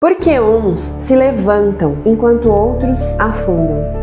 Por que uns se levantam enquanto outros afundam?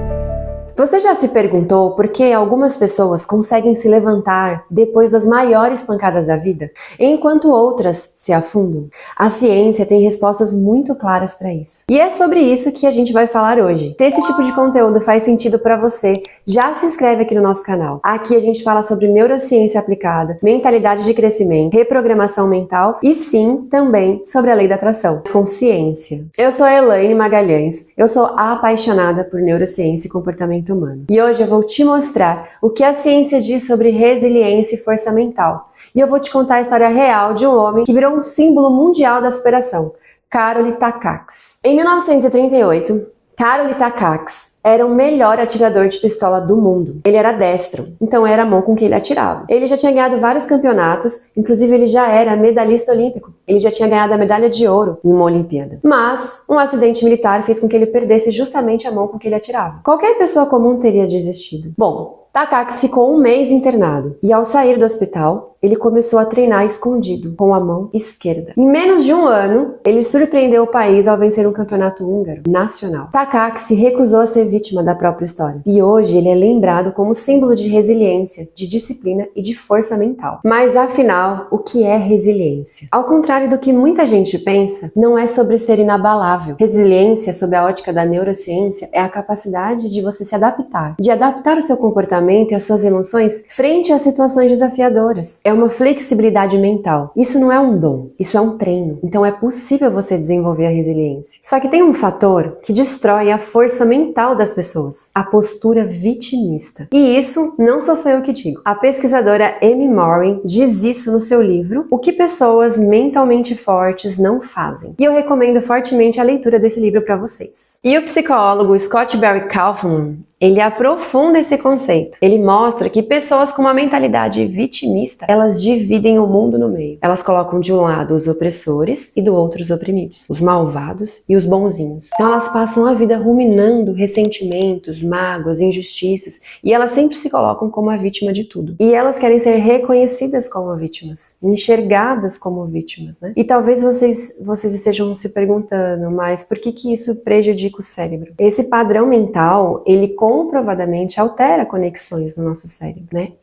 Você já se perguntou por que algumas pessoas conseguem se levantar depois das maiores pancadas da vida, enquanto outras se afundam? A ciência tem respostas muito claras para isso. E é sobre isso que a gente vai falar hoje. Se esse tipo de conteúdo faz sentido para você, já se inscreve aqui no nosso canal. Aqui a gente fala sobre neurociência aplicada, mentalidade de crescimento, reprogramação mental e sim, também sobre a lei da atração, com ciência. Eu sou a Elaine Magalhães, eu sou apaixonada por neurociência e comportamento humano. E hoje eu vou te mostrar o que a ciência diz sobre resiliência e força mental. E eu vou te contar a história real de um homem que virou um símbolo mundial da superação, Karol Takacs. Em 1938, Karol Takacs era o melhor atirador de pistola do mundo. Ele era destro, então era a mão com que ele atirava. Ele já tinha ganhado vários campeonatos, inclusive ele já era medalhista olímpico. Ele já tinha ganhado a medalha de ouro em uma Olimpíada. Mas um acidente militar fez com que ele perdesse justamente a mão com que ele atirava. Qualquer pessoa comum teria desistido. Bom, Takacs ficou um mês internado e ao sair do hospital, ele começou a treinar escondido, com a mão esquerda. Em menos de um ano, ele surpreendeu o país ao vencer um campeonato húngaro nacional. Takacs se recusou a ser vítima da própria história. E hoje ele é lembrado como símbolo de resiliência, de disciplina e de força mental. Mas afinal, o que é resiliência? Ao contrário do que muita gente pensa, não é sobre ser inabalável. Resiliência, sob a ótica da neurociência, é a capacidade de você se adaptar, de adaptar o seu comportamento e as suas emoções frente às situações desafiadoras. É uma flexibilidade mental. Isso não é um dom, isso é um treino. Então é possível você desenvolver a resiliência. Só que tem um fator que destrói a força mental das pessoas: a postura vitimista. E isso não sou só eu que digo. A pesquisadora Amy Morin diz isso no seu livro O que pessoas mentalmente fortes não fazem. E eu recomendo fortemente a leitura desse livro para vocês. E o psicólogo Scott Barry Kaufman, ele aprofunda esse conceito. Ele mostra que pessoas com uma mentalidade vitimista, elas dividem o mundo no meio. Elas colocam de um lado os opressores e do outro os oprimidos, os malvados e os bonzinhos. Então elas passam a vida ruminando ressentimentos, mágoas, injustiças, e elas sempre se colocam como a vítima de tudo. E elas querem ser reconhecidas como vítimas, enxergadas como vítimas, né? E talvez vocês estejam se perguntando, mas por que isso prejudica o cérebro? Esse padrão mental, ele comprovadamente altera conexões no nosso cérebro, né?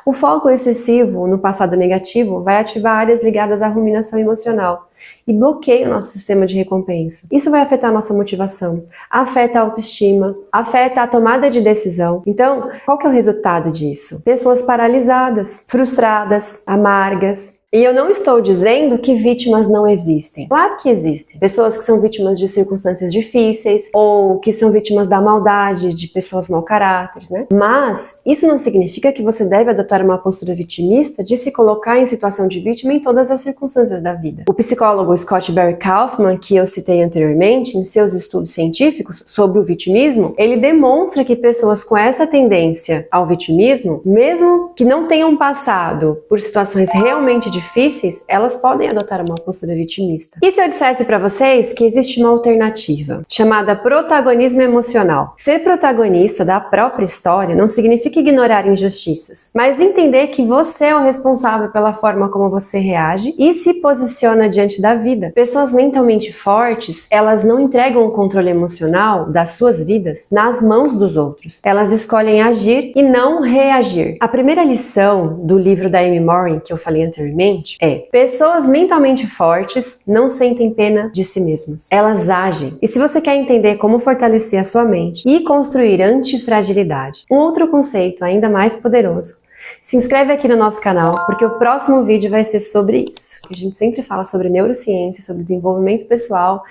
O foco excessivo no passado negativo vai ativar áreas ligadas à ruminação emocional e bloqueia o nosso sistema de recompensa. Isso vai afetar a nossa motivação, afeta a autoestima, afeta a tomada de decisão. Então, qual que é o resultado disso? Pessoas paralisadas, frustradas, amargas. E eu não estou dizendo que vítimas não existem. Claro que existem. Pessoas que são vítimas de circunstâncias difíceis ou que são vítimas da maldade de pessoas mau caráter, né? Mas isso não significa que você deve adotar uma postura vitimista de se colocar em situação de vítima em todas as circunstâncias da vida. O psicólogo Scott Barry Kaufman, que eu citei anteriormente, em seus estudos científicos sobre o vitimismo, ele demonstra que pessoas com essa tendência ao vitimismo, mesmo que não tenham passado por situações realmente difíceis, elas podem adotar uma postura vitimista. E se eu dissesse para vocês que existe uma alternativa, chamada protagonismo emocional? Ser protagonista da própria história não significa ignorar injustiças, mas entender que você é o responsável pela forma como você reage e se posiciona diante da vida. Pessoas mentalmente fortes, elas não entregam o controle emocional das suas vidas nas mãos dos outros. Elas escolhem agir e não reagir. A primeira lição do livro da Amy Morin, que eu falei anteriormente, é: pessoas mentalmente fortes não sentem pena de si mesmas. Elas agem. E se você quer entender como fortalecer a sua mente e construir antifragilidade, um outro conceito ainda mais poderoso, se inscreve aqui no nosso canal, porque o próximo vídeo vai ser sobre isso. A gente sempre fala sobre neurociência, sobre desenvolvimento pessoal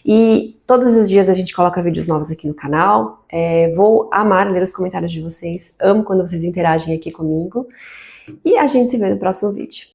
e todos os dias a gente coloca vídeos novos aqui no canal. Vou amar ler os comentários de vocês, amo quando vocês interagem aqui comigo e a gente se vê no próximo vídeo.